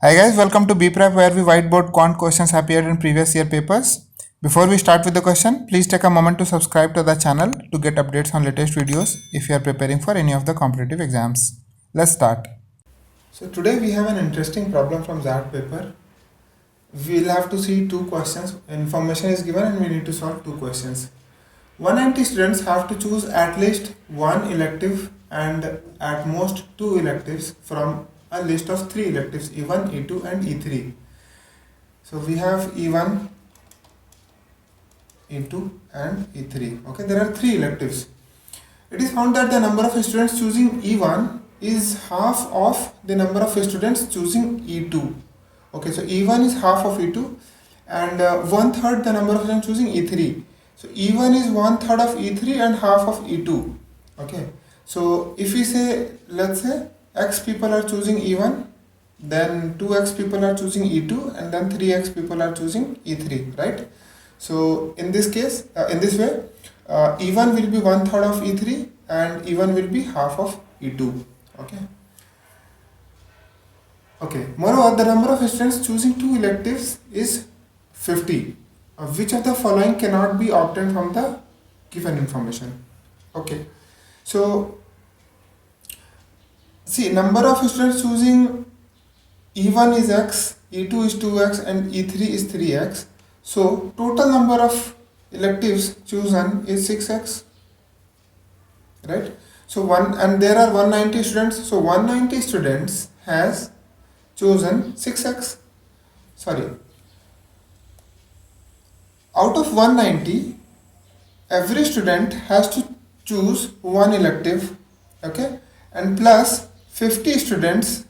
Hi guys, welcome to BPrep where we whiteboard quant questions appeared in previous year papers. Before we start with the question, please take a moment to subscribe to the channel to get updates on latest videos if you are preparing for any of the competitive exams. Let's start. So today we have an interesting problem from that paper. We'll have to see two questions. Information is given and we need to solve two questions. 190 students have to choose at least one elective and at most two electives from a list of three electives E1, E2 and E3. So we have E1, E2 and E3. Okay, there are three electives. It is found that the number of students choosing E1 is half of the number of students choosing E2. Okay, so E1 is half of E2 and one third the number of students choosing E3. So E1 is one third of E3 and half of E2. Okay, so if we say, let's say X people are choosing E1, then 2X people are choosing E2 and then 3X people are choosing E3, right? So in this case, in this way, E1 will be one third of E3 and E1 will be half of E2. Okay. Okay. Moreover, the number of students choosing two electives is 50. Which of the following cannot be obtained from the given information? Okay. So see, number of students choosing E1 is X, E2 is 2X and E3 is 3X. So total number of electives chosen is 6X, right? So there are 190 students. So 190 students has chosen 6X. Sorry. Out of 190, every student has to choose one elective, okay? And plus 50 students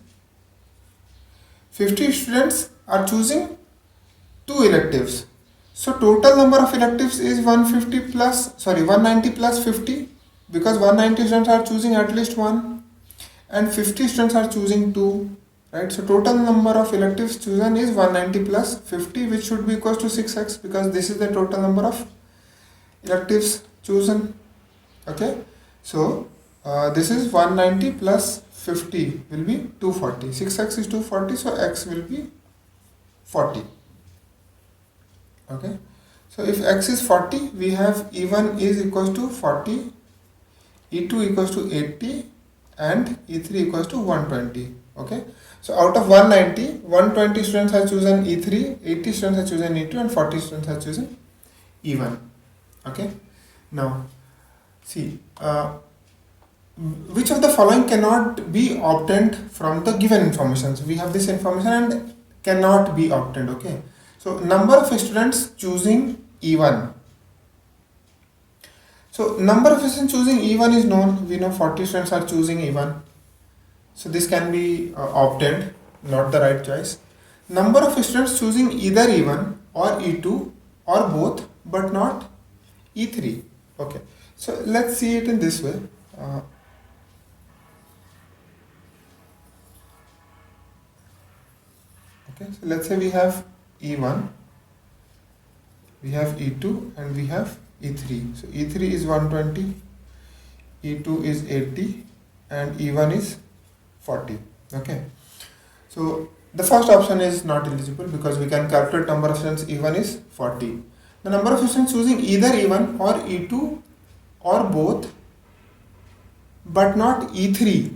are choosing two electives. So total number of electives is 190 plus 50, because 190 students are choosing at least one and 50 students are choosing two, right? So total number of electives chosen is 190 plus 50, which should be equals to 6X, because this is the total number of electives chosen. Okay, so this is 190 plus 50 will be 240. 6X is 240, so X will be 40. Okay, so if X is 40, we have E1 is equals to 40, E2 equals to 80 and E3 equals to 120. Okay, so out of 190, 120 students have chosen E3, 80 students have chosen E2 and 40 students have chosen E1. Okay, now see, which of the following cannot be obtained from the given information? So we have this information and cannot be obtained. Okay, so number of students choosing E1. So number of students choosing E1 is known. We know 40 students are choosing E1. So this can be obtained, not the right choice. Number of students choosing either E1 or E2 or both, but not E3. Okay, so let's see it in this way. Okay, so let's say we have E1, we have E2 and we have E3. So E3 is 120, E2 is 80 and E1 is 40. Okay, so the first option is not eligible because we can calculate number of students. E1 is 40. The number of students choosing either E1 or E2 or both but not E3.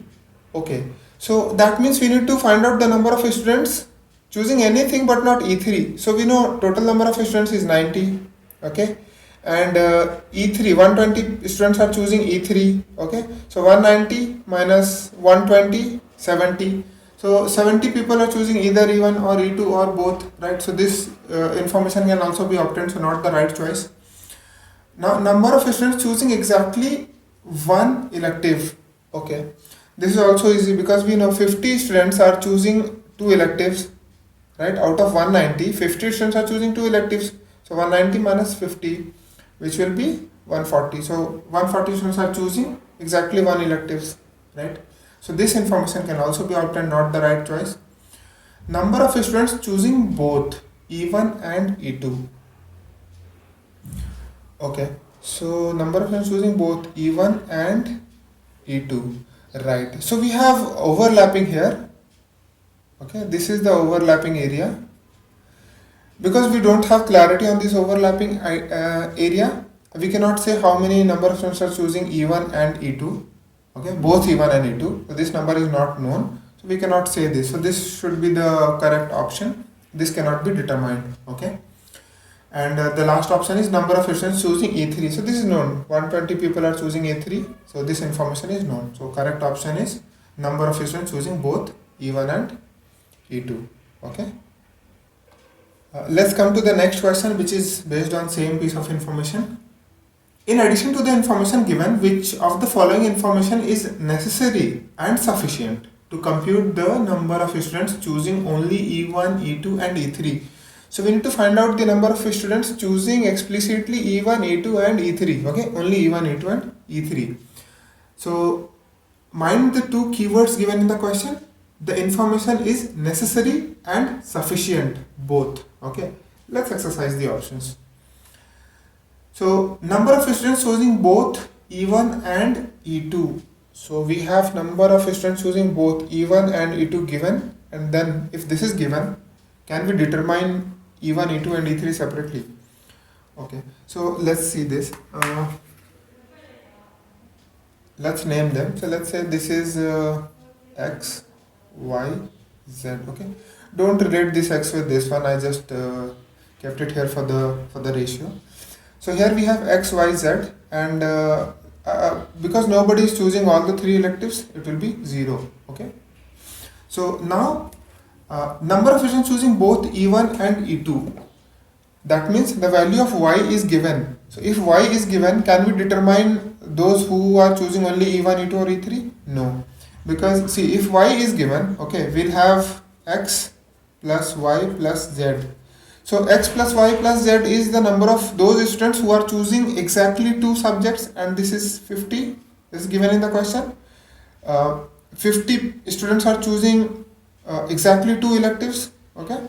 Okay, so that means we need to find out the number of students choosing anything but not E3. So we know total number of students is 90. Okay, and E3, 120 students are choosing E3. Okay, so 190 minus 120, 70. So 70 people are choosing either E1 or E2 or both, right? So this information can also be obtained, so not the right choice. Now number of students choosing exactly one elective. Okay, this is also easy because we know 50 students are choosing two electives, right? Out of 190, 50 students are choosing two electives. So 190 minus 50, which will be 140. So 140 students are choosing exactly one electives, right? So this information can also be obtained, not the right choice. Number of students choosing both E1 and E2. Okay, so number of students choosing both E1 and E2, right? So we have overlapping here. Okay, this is the overlapping area. Because we don't have clarity on this overlapping area, we cannot say how many number of students are choosing E1 and E2. Okay, both E1 and E2. So this number is not known. So we cannot say this. So this should be the correct option. This cannot be determined. Okay. And the last option is number of students choosing E3. So this is known. 120 people are choosing E3. So this information is known. So correct option is number of students choosing both E1 and E2. Okay. Let's come to the next question, which is based on same piece of information. In addition to the information given, which of the following information is necessary and sufficient to compute the number of students choosing only E1, E2 and E3? So we need to find out the number of students choosing explicitly E1, E2 and E3. Okay, only E1, E2 and E3. So mind the two keywords given in the question. The information is necessary and sufficient, both. Okay, let's exercise the options. So number of students choosing both E1 and E2. So we have number of students choosing both E1 and E2 given, and then if this is given, can we determine E1, E2 and E3 separately? Okay, so let's see this. Let's name them. So let's say this is X, Y, Z. Okay, don't relate this X with this one. I just kept it here for the ratio. So here we have X, Y, Z, and because nobody is choosing all the three electives, it will be 0. Okay. So now number of students choosing both E1 and E2. That means the value of Y is given. So if Y is given, can we determine those who are choosing only E1, E2 or E3? No. Because see, if Y is given, okay, we'll have X plus Y plus Z. So X plus Y plus Z is the number of those students who are choosing exactly 2 subjects, and this is 50. This is given in the question. 50 students are choosing exactly 2 electives. Okay.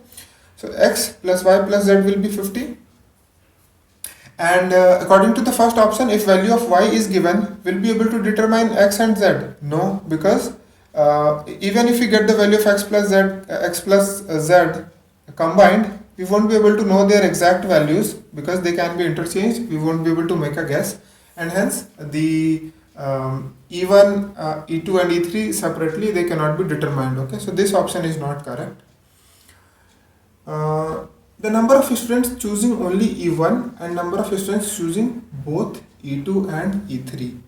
So X plus Y plus Z will be 50. And according to the first option, if value of Y is given, we'll be able to determine X and Z. No, because even if we get the value of X plus Z combined, we won't be able to know their exact values because they can be interchanged. We won't be able to make a guess, and hence the E1, E2 and E3 separately, they cannot be determined. Okay, so this option is not correct. The number of students choosing only E1 and number of students choosing both E2 and E3.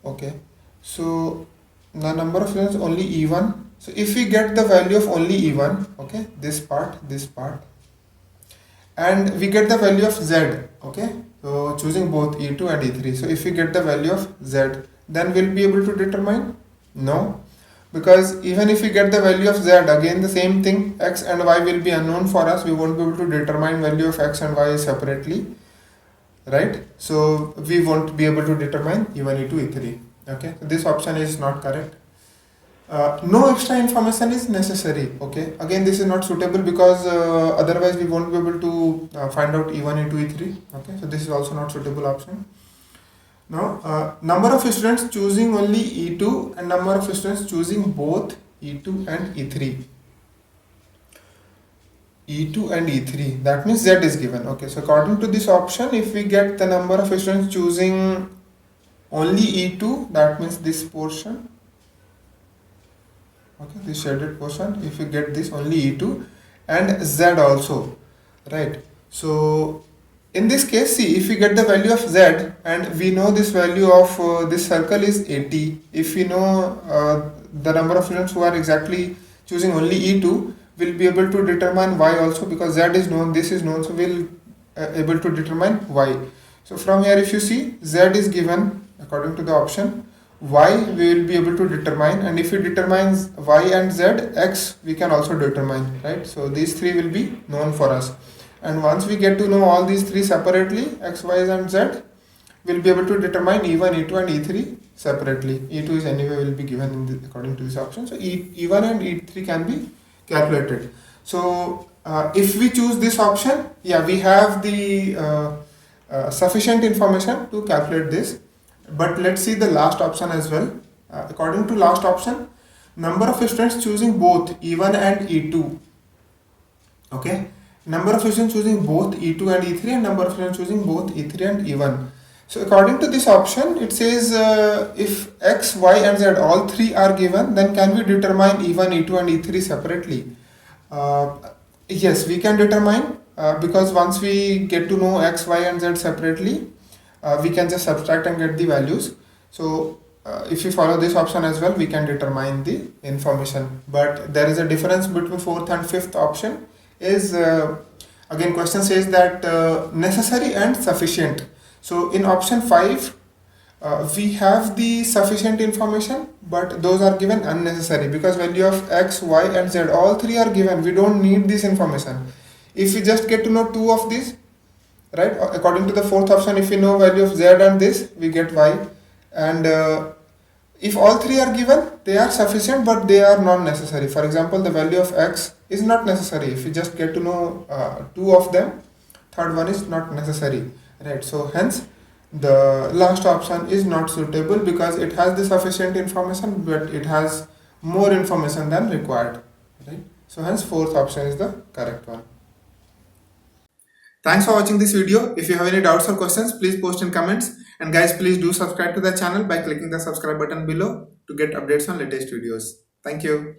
Okay, so the number of students only E1. So if we get the value of only E1, okay, this part, and we get the value of Z, okay, so choosing both E2 and E3. So if we get the value of Z, then we'll be able to determine? No. Because even if we get the value of Z, again the same thing, X and Y will be unknown for us. We won't be able to determine value of X and Y separately, right? So we won't be able to determine E1, E2, E3. Okay, so this option is not correct. No extra information is necessary. Okay, again this is not suitable because otherwise we won't be able to find out E1, E2, E3. Okay, so this is also not suitable option. Now, number of students choosing only E2 and number of students choosing both E2 and E3. E2 and E3, that means Z is given. Okay, so according to this option, if we get the number of students choosing only E2, that means this portion. Okay, this shaded portion, if we get this only E2 and Z also, right? So in this case, see, if we get the value of Z and we know this value of this circle is 80, if we know the number of students who are exactly choosing only E2, we'll be able to determine Y also, because Z is known, this is known, so we'll able to determine Y. So from here, if you see, Z is given according to the option, Y we will be able to determine, and if we determine Y and Z, X we can also determine, right? So these three will be known for us. And once we get to know all these three separately, X, Y and Z, we'll be able to determine E1, E2 and E3 separately. E2 is anyway will be given in the, according to this option. So E1 and E3 can be calculated. So if we choose this option, yeah, we have the sufficient information to calculate this. But let's see the last option as well. According to last option, number of students choosing both E1 and E2. Okay, number of students choosing both E2 and E3, and number of students choosing both E3 and E1. So according to this option, it says if X, Y and Z all three are given, then can we determine E1, E2 and E3 separately? Yes, we can determine because once we get to know X, Y and Z separately, we can just subtract and get the values. So if we follow this option as well, we can determine the information. But there is a difference between fourth and fifth option. Is again, question says that necessary and sufficient. So in option 5, we have the sufficient information, but those are given unnecessary because value of X, Y and Z all three are given. We don't need this information. If we just get to know two of these, right, according to the fourth option, if we know value of Z and this, we get Y. And if all three are given, they are sufficient, but they are not necessary. For example, the value of X is not necessary. If we just get to know two of them, third one is not necessary, right? So hence the last option is not suitable because it has the sufficient information, but it has more information than required, right? So hence fourth option is the correct one. Thanks for watching this video. If you have any doubts or questions, please post in comments. And guys, please do subscribe to the channel by clicking the subscribe button below to get updates on latest videos. Thank you.